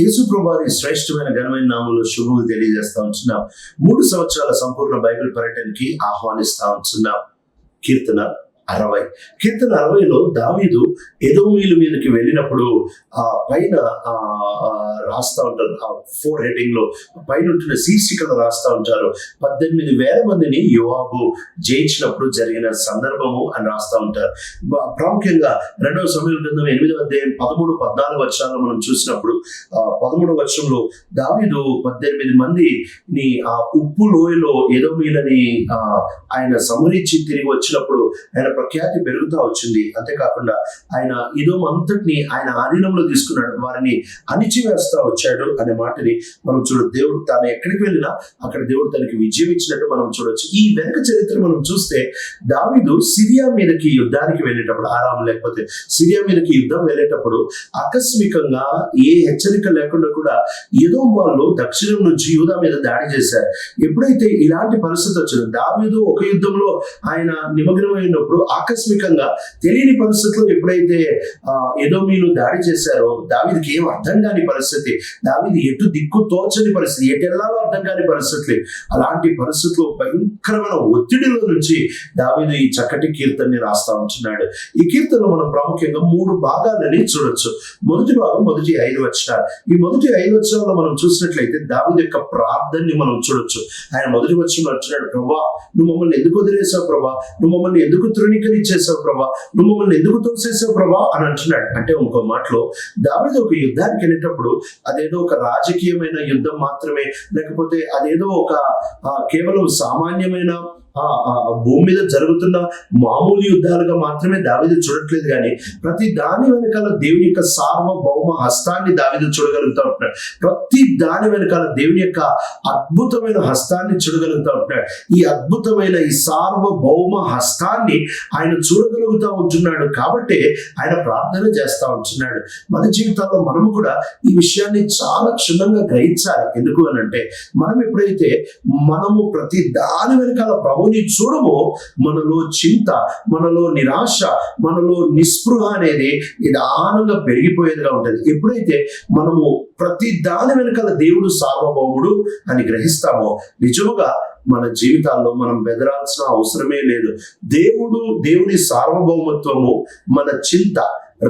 యేసు ప్రభువారి శ్రేష్టమైన ఘనమైన నామములో శుభములు తెలియజేస్తా ఉంటున్నాం. 3 సంవత్సరాల సంపూర్ణ బైబిల్ పర్యటనకి ఆహ్వానిస్తా ఉంటున్నాం. కీర్తన 60. కీర్తన 60లో దావీదు ఎదోమీయుల మీదకి వెళ్ళినప్పుడు పైన రాస్తా ఉంటారు. 4 హెడ్డింగ్ లో పైన ఉంటున్న శీర్షికలు రాస్తా ఉంటారు. 18,000 మందిని యోవాబు జయించినప్పుడు జరిగిన సందర్భము అని రాస్తా ఉంటారు. ప్రాముఖ్యంగా 2వ సమూయేలు గ్రంథం 8వ అధ్యాయం 13, 14 వచనాలు మనం చూసినప్పుడు 13వ వచనంలో దావీదు 18 మందిని ఆ ఉప్పు లోయలో ఎదోమీయులని ఆయన సంహరించి తిరిగి వచ్చినప్పుడు ఆయన ప్రఖ్యాతి పెరుగుతూ వచ్చింది. అంతేకాకుండా ఆయన ఇదోం అంతటిని ఆయన ఆధీనంలో తీసుకున్నాడు, వారిని అణిచివేస్తా వచ్చాడు అనే మాటని మనం దేవుడు తాను ఎక్కడికి వెళ్ళినా అక్కడ దేవుడు తనకి విజయం ఇచ్చినట్టు మనం చూడొచ్చు. ఈ వెనక చరిత్ర మనం చూస్తే దావీదు సిరియా మీదకి యుద్ధానికి వెళ్ళేటప్పుడు, లేకపోతే సిరియా మీదకి యుద్ధం వెళ్ళేటప్పుడు ఆకస్మికంగా ఏ హెచ్చరిక లేకుండా కూడా ఎదోం వాళ్ళు దక్షిణం నుంచి యూదా మీద దాడి చేశారు. ఎప్పుడైతే ఇలాంటి పరిస్థితి వచ్చిందో, దావీదు ఒక యుద్ధంలో ఆయన నిమగ్నమైనప్పుడు ఆకస్మికంగా తెలియని పరిస్థితుల్లో ఎప్పుడైతే ఎదోమీయులు దాడి చేశారో దావీదుకి ఏం అర్థం కాని పరిస్థితి, దావీదు ఎటు దిక్కు తోచని పరిస్థితి, ఎటు వెళ్ళాలో అర్థం కాని పరిస్థితులు. అలాంటి పరిస్థితుల్లో భయంకరమైన ఒత్తిడిలో నుంచి దావీదు ఈ చక్కటి కీర్తనని రాస్తా ఉంటున్నాడు. ఈ కీర్తనలో మనం ప్రాముఖ్యంగా 3 భాగాలని చూడొచ్చు. మొదటి భాగం మొదటి 5 వచనాలు. ఈ మొదటి 5 వచనాల్లో మనం చూసినట్లయితే దావీదు యొక్క ప్రార్థనని మనం చూడొచ్చు. ఆయన మొదటి వచనంలో అంటున్నాడు, ప్రభా నువ్వు మమ్మల్ని ఎందుకు వదిలేసావు ప్రభా, నువ్వు మమ్మల్ని ఎందుకు తృణీకరించేసావు ప్రభా, నువ్వు మమ్మల్ని ఎందుకు తోసేసావు ప్రభా అని అంటున్నాడు. అంటే ఇంకో మాటలో దావీదు ఒక యుద్ధానికి వెళ్ళేటప్పుడు అదేదో ఒక రాజకీయమైన యుద్ధం మాత్రమే, లేకపోతే అదేదో ఒక కేవలం సామాన్యమైన భూమి మీద జరుగుతున్న మామూలు యుద్ధాలుగా మాత్రమే దావీదు చూడట్లేదు, కానీ ప్రతి దాని వెనకాల దేవుని యొక్క సార్వభౌమ హస్తాన్ని దావీదు చూడగలుగుతా ఉంటున్నాడు. ప్రతి దాని వెనకాల దేవుని యొక్క అద్భుతమైన హస్తాన్ని చూడగలుగుతా ఉంటున్నాడు. ఈ అద్భుతమైన ఈ సార్వభౌమ హస్తాన్ని ఆయన చూడగలుగుతా ఉంటున్నాడు. కాబట్టి ఆయన ప్రార్థన చేస్తా ఉంటున్నాడు. మన జీవితాల్లో మనము కూడా ఈ విషయాన్ని చాలా క్షుణ్ణంగా గ్రహించాలి. ఎందుకు అని అంటే, మనం ఎప్పుడైతే మనము ప్రతి దాని వెనకాల ప్రభుని చూడమో మనలో చింత, మనలో నిరాశ, మనలో నిస్పృహ అనేది నిదానంగా పెరిగిపోయేదిగా ఉంటుంది. ఎప్పుడైతే మనము ప్రతి దాని వెనకాల దేవుడు సార్వభౌముడు అని గ్రహిస్తామో నిజముగా మన జీవితాల్లో మనం బెదరాల్సిన అవసరమే లేదు. దేవుని సార్వభౌమత్వము, మన చింత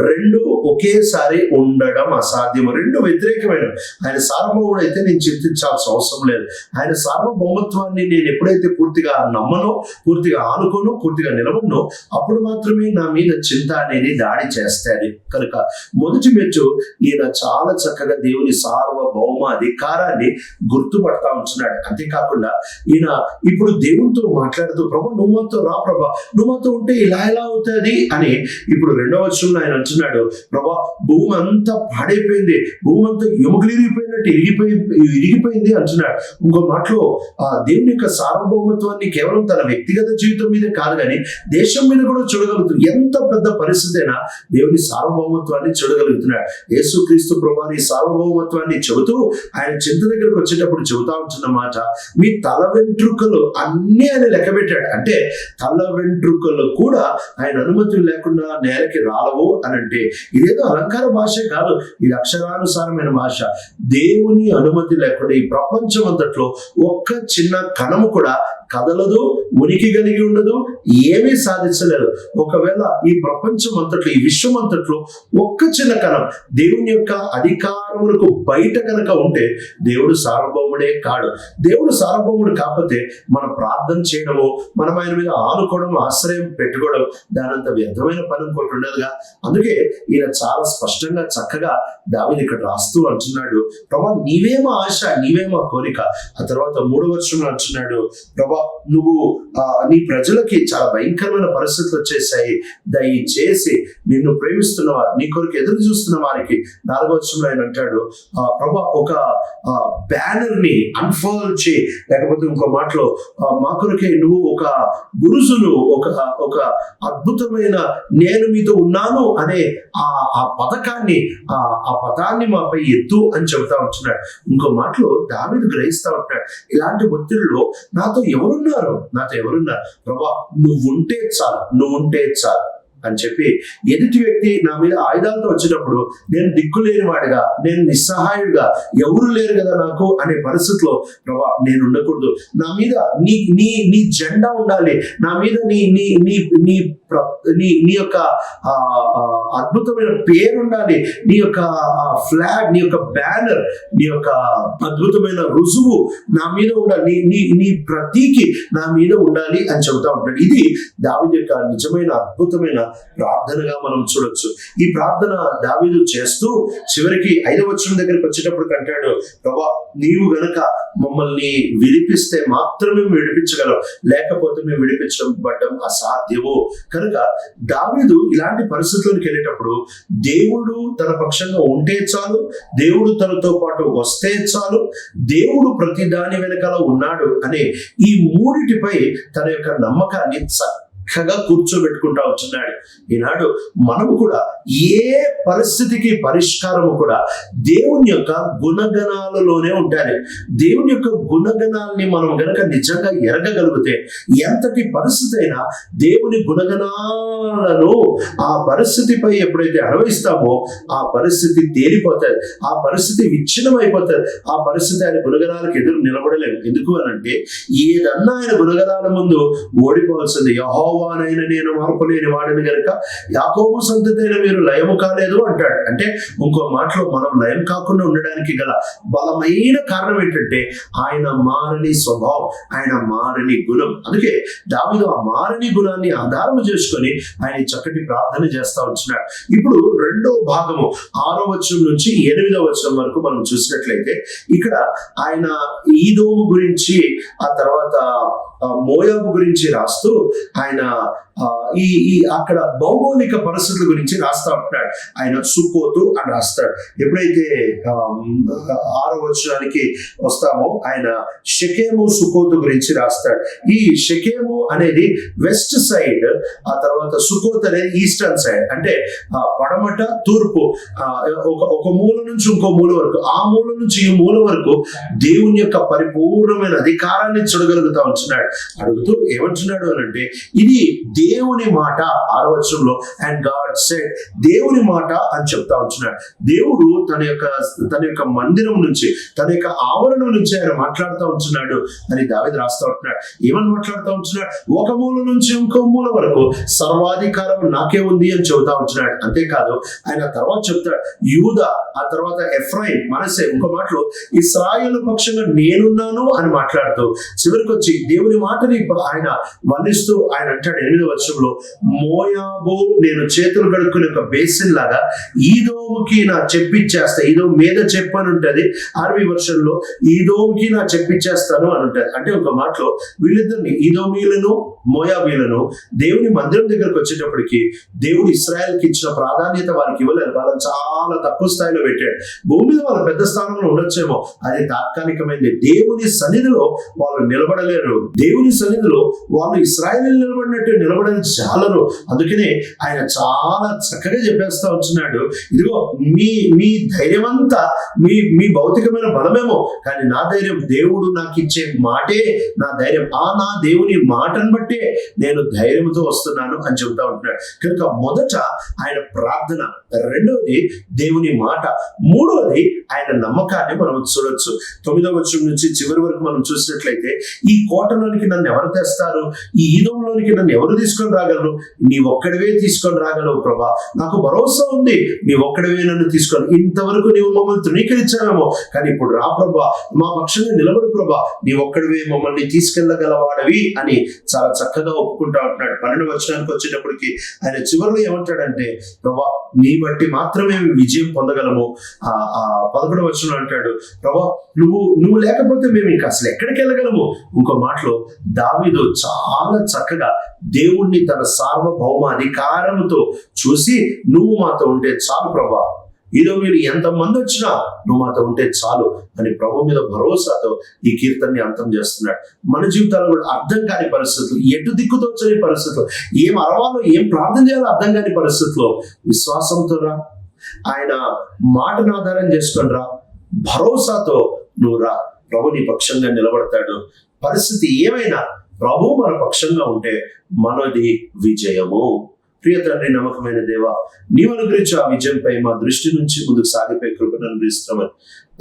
రెండు ఒకేసారి ఉండడం అసాధ్యము. రెండు వ్యతిరేకమైన. ఆయన సార్వభౌముడు అయితే నేను చింతించాల్సిన అవసరం లేదు. ఆయన సార్వభౌమత్వాన్ని నేను ఎప్పుడైతే పూర్తిగా నమ్మనో, పూర్తిగా ఆనుకోను, పూర్తిగా నిలబడనో, అప్పుడు మాత్రమే నా మీద చింత అనేది దాడి చేస్తాయి. కనుక మొదటి మెచ్చు ఈయన చాలా చక్కగా దేవుని సార్వభౌమ అధికారాన్ని గుర్తుపడతా ఉంటున్నాడు. అంతేకాకుండా ఈయన ఇప్పుడు దేవునితో మాట్లాడుతూ, ప్రభు నువ్వు మాతో రా, ప్రభా నువ్వు మాతో ఉంటే ఇలా ఎలా అవుతుంది అని ఇప్పుడు 2వ వచనంలో ఆయన అంటున్నాడు, ప్రభా భూమి అంతా పాడైపోయింది, భూమి అంతా ఎముకలిరిగిపోయినట్టు ఇరిగిపోయింది అంటున్నాడు. ఇంకో మాటలో దేవుని యొక్క సార్వభౌమత్వాన్ని కేవలం తన వ్యక్తిగత జీవితం మీదే కాదు కానీ దేశం మీద కూడా చూడగలుగుతుంది. ఎంత పెద్ద పరిస్థితి అయినా దేవుని సార్వభౌమత్వాన్ని చూడగలుగుతున్నాడు. యేసుక్రీస్తు ప్రభువారి సార్వభౌమత్వాన్ని చెబుతూ ఆయన చింత దగ్గరకు వచ్చేటప్పుడు చెబుతా ఉంటున్న మాట, మీ తల వెంట్రుకలు అన్ని ఆయన లెక్కబెట్టాడు. అంటే తల వెంట్రుకలు కూడా ఆయన అనుమతి లేకుండా నేలకి రాలవు అని అంటే ఇదేదో అలంకార భాష కాదు, ఇది అక్షరానుసారమైన భాష. దేవుని అనుమతి లేకుండా ఈ ప్రపంచం అంతట్లో ఒక్క చిన్న కణము కూడా కదలదు, ఉనికి కలిగి ఉండదు, ఏమీ సాధించలేదు. ఒకవేళ ఈ ప్రపంచం అంతట్లో, ఈ విశ్వం అంతట్లో ఒక్క చిన్న కణం దేవుని యొక్క అధికారములకు బయట కనుక ఉంటే దేవుడు సార్వభౌముడే కాడు. దేవుడు సార్వభౌముడు కాకపోతే మనం ప్రార్థన చేయడము, మనం ఆయన మీద ఆనుకోవడం, ఆశ్రయం పెట్టుకోవడం దానంత వ్యర్థమైన పని ఇంకోటి ఉండదుగా. అందుకే ఈయన చాలా స్పష్టంగా చక్కగా దావీదు ఇక్కడ రాస్తూ అంటున్నాడు, ప్రభా నీవేమో ఆశ, నీవేమో కోరిక. ఆ తర్వాత 3వ వచనంలో అంటున్నాడు, ప్రభా నువ్వు నీ ప్రజలకి చాలా భయంకరమైన పరిస్థితులు వచ్చేసాయి, దయచేసి నిన్ను ప్రేమిస్తున్న వారు, నీ కొరకు ఎదురు చూస్తున్న వారికి 4వ వచనంలో ఆయన అంటాడు, ప్రభా ఒక బ్యానర్ ని అన్ఫోల్డ్ చేయి, లేకపోతే ఇంకో మాటలో మా కొరకే నువ్వు ఒక గురుజును, ఒక అద్భుతమైన నేను మీతో ఉన్నాను అనే ఆ పథకాన్ని, ఆ పదాన్ని మాపై ఎత్తు అని చెబుతా ఉంటున్నాడు. ఇంకో మాటలో దావీదు గ్రహిస్తా ఉంటాడు, ఇలాంటి ఒత్తిడిలో నాతో ఎవరున్నారు, ప్రభా నువ్వుంటే చాలు, అని చెప్పి ఎదుటి వ్యక్తి నా మీద ఆయుధాలతో వచ్చినప్పుడు నేను దిక్కులేని వాడిగా, నేను నిస్సహాయుడిగా, ఎవరు లేరు కదా నాకు అనే పరిస్థితిలో ప్రభా నేను ఉండకూడదు. నా మీద నీ నీ నీ జెండా ఉండాలి, నా మీద నీ నీ నీ నీ నీ నీ యొక్క అద్భుతమైన పేరు ఉండాలి, నీ యొక్క ఫ్లాగ్, నీ యొక్క బ్యానర్, నీ యొక్క అద్భుతమైన రుజువు నా మీద ఉండాలి, నీ నీ నీ ప్రతీకి నా మీద ఉండాలి అని చెబుతా ఉంటాడు. ఇది దావీదు యొక్క నిజమైన అద్భుతమైన ప్రార్థనగా మనం చూడొచ్చు. ఈ ప్రార్థన దావీదు చేస్తూ చివరికి 5వ వచనం దగ్గరికి వచ్చేటప్పుడు అంటాడు, ప్రభా నీవు గనక మమ్మల్ని విడిపిస్తే మాత్రమే మేము విడిపించగలం, లేకపోతే మేము విడిపించడం అసాధ్యము. కనుక దావీదు ఇలాంటి పరిస్థితుల్లోకి వెళ్ళేటప్పుడు దేవుడు తన పక్షంగా ఉంటే చాలు, దేవుడు తనతో పాటు వస్తే చాలు, దేవుడు ప్రతి దాని వెనకాల ఉన్నాడు అనే ఈ మూడిటిపై తన యొక్క నమ్మకాన్ని చక్కగా కూర్చోబెట్టుకుంటా వచ్చున్నాడు. ఈనాడు మనము కూడా ఏ పరిస్థితికి పరిష్కారము కూడా దేవుని యొక్క గుణగణాలలోనే ఉంటాయి. దేవుని యొక్క గుణగణాలని మనం గనక నిజంగా ఎరగగలిగితే ఎంతటి పరిస్థితి అయినా దేవుని గుణగణాలను ఆ పరిస్థితిపై ఎప్పుడైతే అనుభవిస్తామో ఆ పరిస్థితి తేలిపోతుంది, ఆ పరిస్థితి విచ్ఛిన్నం అయిపోతుంది, ఆ పరిస్థితి ఆయన గుణగణాలకు ఎదురు నిలబడలేము. ఎందుకు అనంటే ఏదన్నా ఆయన గుణగణాల ముందు ఓడిపోవాల్సింది. యెహోవానైన నేను మార్పులేని వాడిని గనుక యాకోబు సంతతైన మీరు లయము కాలేదు అంటాడు. అంటే ఇంకో మాటలో మనం లయం కాకుండా ఉండడానికి గల బలమైన కారణం ఏంటంటే ఆయన మారని స్వభావం, ఆయన మారని గుణం. అందుకే దావీదు ఆ మారని గుణాన్ని ఆధారం చేసుకొని ఆయన చక్కటి ప్రార్థన చేస్తా వచ్చినాడు. ఇప్పుడు రెండో భాగము 6వ వచనం నుంచి 8వ వచనం వరకు మనం చూసినట్లయితే ఇక్కడ ఆయన ఈదోము గురించి, ఆ తర్వాత మోయాబు గురించి రాస్తూ ఆయన ఈ అక్కడ భౌగోళిక పరిస్థితుల గురించి రాస్తా ఉంటున్నాడు. ఆయన సుకోతు అని రాస్తాడు. ఎప్పుడైతే 6వ వచనానికి వస్తామో ఆయన షెకెము సుకోతు గురించి రాస్తాడు. ఈ షెకెము అనేది వెస్ట్ సైడ్, ఆ తర్వాత సుకోత్ అనేది ఈస్టర్న్ సైడ్, అంటే పడమట తూర్పు, ఒక మూల నుంచి ఇంకో మూల వరకు, ఆ మూల నుంచి ఈ మూల వరకు దేవుని యొక్క పరిపూర్ణమైన అధికారాన్ని చూడగలుగుతా ఉంటున్నాడు. అడుగుతూ ఏమంటున్నాడు అనంటే ఇది దేవుని మాట. 6వ వచనంలో అండ్ గాడ్ సెడ్, దేవుని మాట అని చెప్తా ఉంటున్నాడు. దేవుడు తన యొక్క మందిరం నుంచి, తన యొక్క ఆవరణం నుంచి ఆయన మాట్లాడుతూ ఉంటున్నాడు అని దావీదు రాస్తా ఉంటున్నాడు. ఏమని మాట్లాడుతూ ఉంటున్నాడు? ఒక మూల నుంచి ఇంకో మూల వరకు సర్వాధికారం నాకే ఉంది అని చెబుతా ఉంటున్నాడు. అంతేకాదు ఆయన తర్వాత చెప్తాడు యూదా, ఆ తర్వాత ఎఫ్రాయిం, మనస్సే, ఇంకో మాటలో ఇశ్రాయేలు పక్షంగా నేనున్నాను అని మాట్లాడుతూ చివరికి వచ్చి దేవుని మాటని ఆయన వర్ణిస్తూ ఆయన అంటాడు 8వ వచనంలో, మోయాబు నేను చేతులు కడుక్కునే ఒక బేసిన్ లాగా ఈదోముకి నా చెప్పిచ్చేస్తా. ఈదో మీద చెప్పని ఉంటది 6వ వర్షంలో, ఈదోముకి నా చెప్పిచ్చేస్తాను అని ఉంటది. అంటే ఒక మాటలో వీళ్ళిద్దరిని, ఈదోమీలను మోయాబీలను దేవుని మందిరం దగ్గరకు వచ్చేటప్పటికి దేవుడు ఇశ్రాయేల్కి ఇచ్చిన ప్రాధాన్యత వారికి ఇవ్వలేదు. వాళ్ళని చాలా తక్కువ స్థాయిలో పెట్టాడు. భూమి మీద వాళ్ళు పెద్ద స్థానంలో ఉండొచ్చేమో, అది తాత్కాలికమైంది. దేవుని సన్నిధిలో వాళ్ళు నిలబడలేరు. దేవుని సన్నిధిలో వాళ్ళు ఇశ్రాయేలు నిలబడినట్టు నిలబడని చాలరు. అందుకనే ఆయన చాలా చక్కగా చెప్పేస్తా వచ్చినాడు, ఇదిగో మీ ధైర్యం అంతా మీ భౌతికమైన బలమేమో, కానీ నా ధైర్యం దేవుడు నాకు ఇచ్చే మాటే నా ధైర్యం. నా దేవుని మాటను బట్టి నేను ధైర్యంతో వస్తున్నాను అని చెబుతా ఉంటున్నాడు. కనుక మొదట ఆయన ప్రార్థన, రెండవది దేవుని మాట, మూడవది ఆయన నమ్మకాన్ని మనం చూడొచ్చు. 9వ వచనం నుంచి చివరి వరకు మనం చూసినట్లయితే ఈ కోటలోనికి నన్ను ఎవరు తెస్తారు, ఈ ఈదోంలోనికి నన్ను ఎవరు తీసుకొని రాగలరు, నీ ఒక్కడివే తీసుకొని రాగలవు ప్రభా, నాకు భరోసా ఉంది, నీ ఒక్కడివే నన్ను తీసుకొని, ఇంతవరకు నీవు మమ్మల్ని తృణీకరించావేమో, కానీ ఇప్పుడు రా ప్రభా, మా పక్షంగా నిలబడు ప్రభా, నీ ఒక్కడివే మమ్మల్ని తీసుకెళ్లగలవాడవి అని చాలా చక్కగా ఒప్పుకుంటా ఉంటున్నాడు. 12వ వచనానికి వచ్చేటప్పటికి ఆయన చివరిలో ఏమంటాడంటే, ప్రభా నీ బట్టి మాత్రమే విజయం పొందగలము. 11వ వచనం అంటాడు, ప్రభా నువ్వు లేకపోతే మేము ఇంకా అసలు ఎక్కడికి వెళ్ళగలము. ఇంకో మాటలో దావీదు చాలా చక్కగా దేవుణ్ణి తన సార్వభౌమ అధికారంతో చూసి, నువ్వు మాతో ఉంటే చాలు ప్రభా, ఇదో మీరు ఎంతమంది వచ్చినా నువ్వు మాతో ఉంటే చాలు అని ప్రభు మీద భరోసాతో ఈ కీర్తనని అంతం చేస్తున్నాడు. మన జీవితాల్లో కూడా అర్థం కాని పరిస్థితులు, ఎటు దిక్కుతోచని పరిస్థితులు, ఏం అరవాలో ఏం ప్రార్థన చేయాలో అర్థం కాని పరిస్థితుల్లో విశ్వాసంతో రా, ఆయన మాటను ఆధారం చేసుకొని రా, భరోసాతో నువ్వు రా, ప్రభు నీ పక్షంగా నిలబడతాడు. పరిస్థితి ఏమైనా ప్రభు మన పక్షంగా ఉంటే మనది విజయము. ప్రియ తండ్రి, నమ్మకమైన దేవ, నీవు అనుగ్రహించు ఆ విజయంపై మా దృష్టి నుంచి ముందుకు సాగిపోయి కృపను అనుగ్రహిస్తున్నామని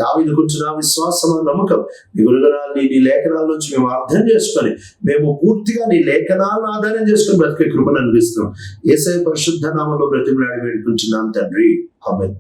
దావీదు కూర్చున్న విశ్వాసము, నమ్మకం నీ గుణగణాలని, నీ లేఖనాల నుంచి మేము అర్థం చేసుకొని మేము పూర్తిగా నీ లేఖనాలను ఆధారం చేసుకొని బ్రతికే కృపను అనుగ్రహిస్తున్నాం. యేసయ్య పరిశుద్ధ నామములో బ్రతిమలాడి వేడుకుంటున్నాం తండ్రి, ఆమేన్.